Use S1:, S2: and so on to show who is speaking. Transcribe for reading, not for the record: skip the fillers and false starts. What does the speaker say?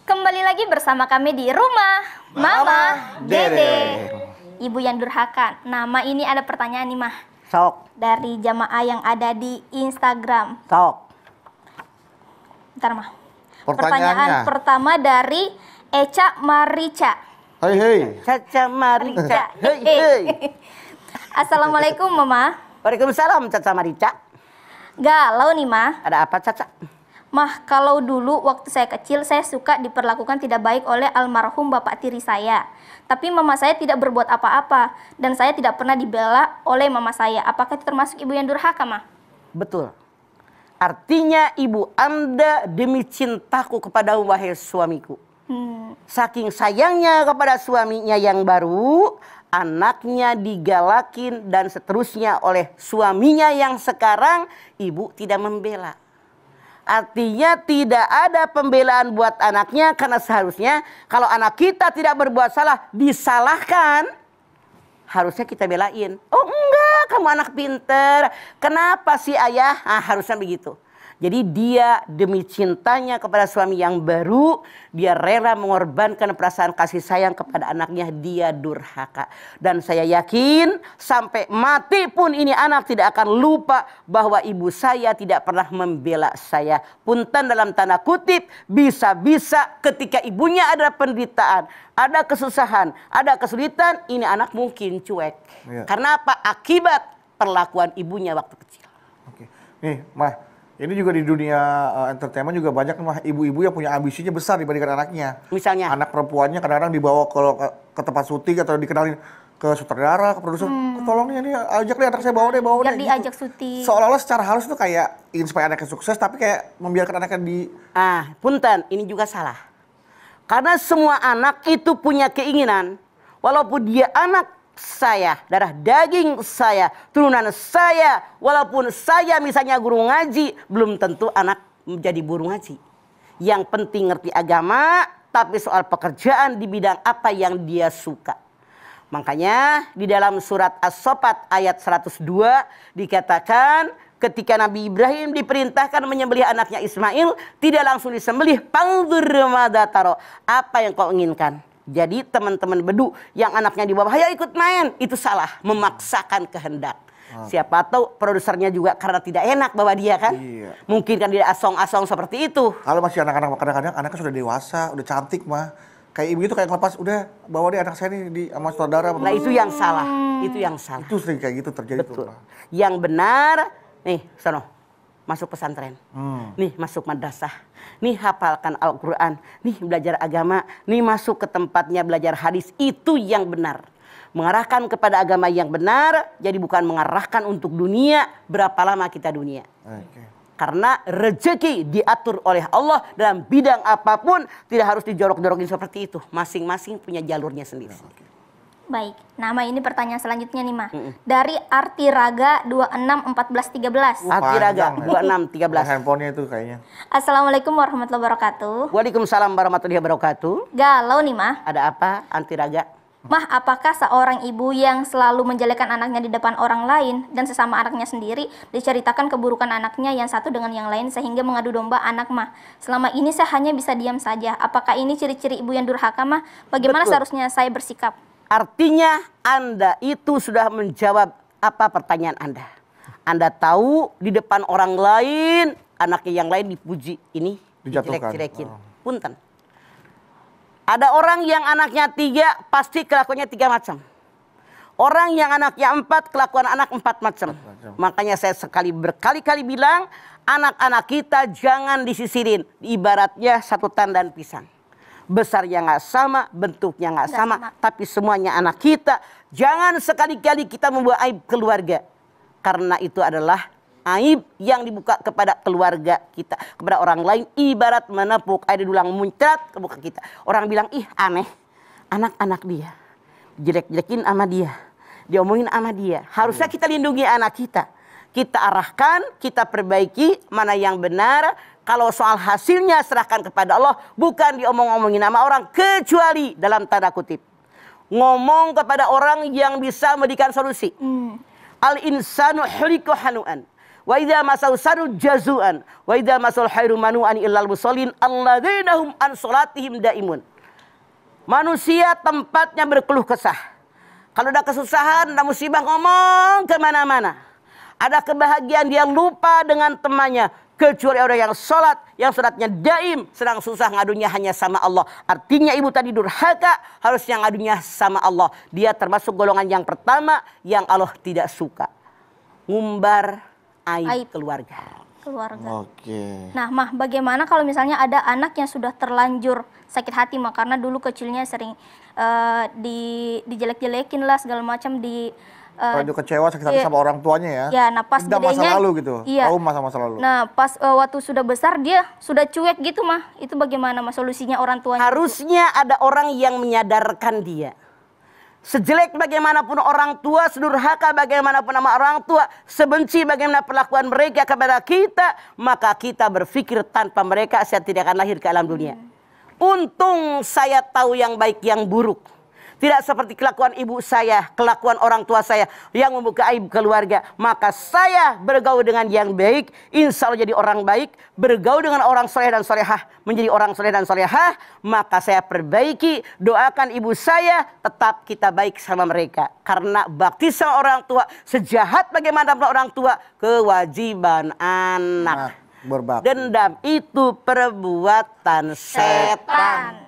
S1: Kembali lagi bersama kami di rumah Mama Dede. Ibu yang durhaka. Nama ini ada pertanyaan nih, Mah.
S2: Sok.
S1: Dari jamaah yang ada di Instagram.
S2: Sok.
S1: Bentar, Mah.
S3: Pertanyaannya.
S1: Pertanyaan pertama dari Eca Marica.
S3: Hei hei.
S2: Caca Marica. Hei hei.
S1: Assalamualaikum, Mama.
S2: Waalaikumsalam Caca Marica.
S1: Galau nih, Mah.
S2: Ada apa Caca?
S1: Mah, kalau dulu waktu saya kecil, saya suka diperlakukan tidak baik oleh almarhum bapak tiri saya. Tapi mama saya tidak berbuat apa-apa, dan saya tidak pernah dibela oleh mama saya. Apakah itu termasuk ibu yang durhaka, Mah?
S2: Betul. Artinya ibu Anda demi cintaku kepada wahai suamiku. Saking sayangnya kepada suaminya yang baru, anaknya digalakin dan seterusnya oleh suaminya yang sekarang, ibu tidak membela. Artinya tidak ada pembelaan buat anaknya, karena seharusnya kalau anak kita tidak berbuat salah, disalahkan, harusnya kita belain. Oh enggak, kamu anak pinter. Kenapa sih ayah? Nah, harusnya begitu. Jadi dia demi cintanya kepada suami yang baru, dia rela mengorbankan perasaan kasih sayang kepada anaknya, dia durhaka. Dan saya yakin sampai mati pun ini anak tidak akan lupa bahwa ibu saya tidak pernah membela saya. Punten dalam tanda kutip, bisa-bisa ketika ibunya ada penderitaan, ada kesusahan, ada kesulitan, ini anak mungkin cuek.
S3: Ya.
S2: Karena apa? Akibat perlakuan ibunya waktu kecil.
S3: Oke. Nih, Mah. Ini juga di dunia entertainment juga banyak mah ibu-ibu yang punya ambisinya besar dibandingkan anaknya.
S2: Misalnya?
S3: Anak perempuannya kadang-kadang dibawa kalau ke tempat syuting atau dikenalin ke sutradara, ke produser. Tolong nih, ajak deh anak saya, bawa deh.
S1: Biar
S3: Gitu.
S1: diajak syuting.
S3: Seolah-olah secara halus itu kayak ingin supaya anaknya sukses, tapi kayak membiarkan anaknya di...
S2: Punten, ini juga salah. Karena semua anak itu punya keinginan, walaupun dia anak saya, darah daging saya, turunan saya, walaupun saya misalnya guru ngaji, belum tentu anak menjadi guru ngaji. Yang penting ngerti agama, tapi soal pekerjaan di bidang apa yang dia suka. Makanya di dalam surat As-Saffat ayat 102 dikatakan ketika Nabi Ibrahim diperintahkan menyembelih anaknya Ismail, tidak langsung disembelih. Pangdur madataro, apa yang kau inginkan. Jadi teman-teman bedu yang anaknya di bawah, ayo ikut main, itu salah, memaksakan kehendak. Siapa tahu produsernya juga karena tidak enak bawa dia kan.
S3: Iya.
S2: Mungkin kan dia asong-asong seperti itu.
S3: Kalau masih anak-anak, kadang-kadang anaknya sudah dewasa, udah cantik mah. Kayak ibu itu kayak ngelepas, udah bawa deh anak saya nih di sama saudara.
S2: Nah itu yang salah, itu yang salah.
S3: Itu sering kayak gitu terjadi.
S2: Betul.
S3: Tuh, Mah.
S2: Yang benar, nih sono, masuk pesantren, nih masuk madrasah, nih hafalkan Al-Quran, nih belajar agama, nih masuk ke tempatnya belajar hadis, itu yang benar. Mengarahkan kepada agama yang benar, jadi bukan mengarahkan untuk dunia, berapa lama kita dunia.
S3: Okay.
S2: Karena rezeki diatur oleh Allah dalam bidang apapun, tidak harus dijorok-jorokin seperti itu. Masing-masing punya jalurnya sendiri.
S1: Baik, nama ini pertanyaan selanjutnya nih, Mah. Dari Artiraga 261413.
S2: Artiraga
S3: Panjang,
S2: 2613.
S3: handphonenya itu kayaknya.
S1: Assalamualaikum warahmatullahi wabarakatuh.
S2: Waalaikumsalam warahmatullahi wabarakatuh.
S1: Galau nih, Mah.
S2: Ada apa, Antiraga?
S1: Mah, apakah seorang ibu yang selalu menjelekkan anaknya di depan orang lain dan sesama anaknya sendiri diceritakan keburukan anaknya yang satu dengan yang lain sehingga mengadu domba anak, Mah? Selama ini saya hanya bisa diam saja. Apakah ini ciri-ciri ibu yang durhaka, Mah? Bagaimana
S2: Betul.
S1: seharusnya saya bersikap?
S2: Artinya Anda itu sudah menjawab apa pertanyaan Anda. Anda tahu di depan orang lain, anaknya yang lain dipuji. Ini
S3: Dijatuhkan.
S2: dijelek-jelekin. Punten. Ada orang yang anaknya 3, pasti kelakuannya 3 macam. Orang yang anaknya 4, kelakuan anak 4 macam. Makanya saya berkali-kali bilang, anak-anak kita jangan disisirin. Ibaratnya satu tandan pisang. Besarnya nggak sama, bentuknya nggak sama, tapi semuanya anak kita. Jangan sekali-kali kita membawa aib keluarga. Karena itu adalah aib yang dibuka kepada keluarga kita, kepada orang lain, ibarat menepuk air dulang muncrat ke muka kita. Orang bilang, ih aneh, anak-anak dia, jelek-jelekin sama dia, diomongin sama dia. Harusnya kita lindungi anak kita. Kita arahkan, kita perbaiki mana yang benar. Kalau soal hasilnya serahkan kepada Allah, bukan diomong-omongin sama orang, kecuali dalam tanda kutip. Ngomong kepada orang yang bisa memberikan solusi. Al-insanu huliku hanu'an. Wa idza masau sadu jazuan wa idza masal khairu manu'an illal musallin alladzina hum an salatihim daimun. Manusia tempatnya berkeluh kesah. Kalau ada kesusahan, ada musibah, ngomong kemana-mana. Ada kebahagiaan, dia lupa dengan temannya. Kecuali orang yang sholat, yang sholatnya daim, sedang susah ngadunya hanya sama Allah. Artinya ibu tadi durhaka, harus yang ngadunya sama Allah. Dia termasuk golongan yang pertama yang Allah tidak suka. Ngumbar aib keluarga.
S3: Oke.
S1: Nah, Mah, bagaimana kalau misalnya ada anak yang sudah terlanjur sakit hati, Mah, karena dulu kecilnya sering dijelek-jelekin lah segala macam,
S3: Terlanjur kecewa sakit hati sama orang tuanya ya.
S1: Ya, nah pas
S3: Dendam masa
S1: gedenya,
S3: lalu gitu.
S1: iya.
S3: Tahu masa lalu.
S1: Nah, pas waktu sudah besar dia sudah cuek gitu, Mah. Itu bagaimana, Mah, solusinya orang tuanya?
S2: Harusnya ada orang yang menyadarkan dia. Sejelek bagaimanapun orang tua, sedurhaka bagaimanapun nama orang tua, sebenci bagaimana perlakuan mereka kepada kita, maka kita berpikir tanpa mereka saya tidak akan lahir ke alam dunia. Untung saya tahu yang baik yang buruk. Tidak seperti kelakuan ibu saya, kelakuan orang tua saya yang membuka aib keluarga. Maka saya bergaul dengan yang baik, insya Allah jadi orang baik. Bergaul dengan orang soleh dan solehah, menjadi orang soleh dan solehah. Maka saya perbaiki, doakan ibu saya, tetap kita baik sama mereka. Karena bakti sama orang tua, sejahat bagaimanapun orang tua, kewajiban anak.
S3: Berbakti.
S2: Dendam itu perbuatan setan.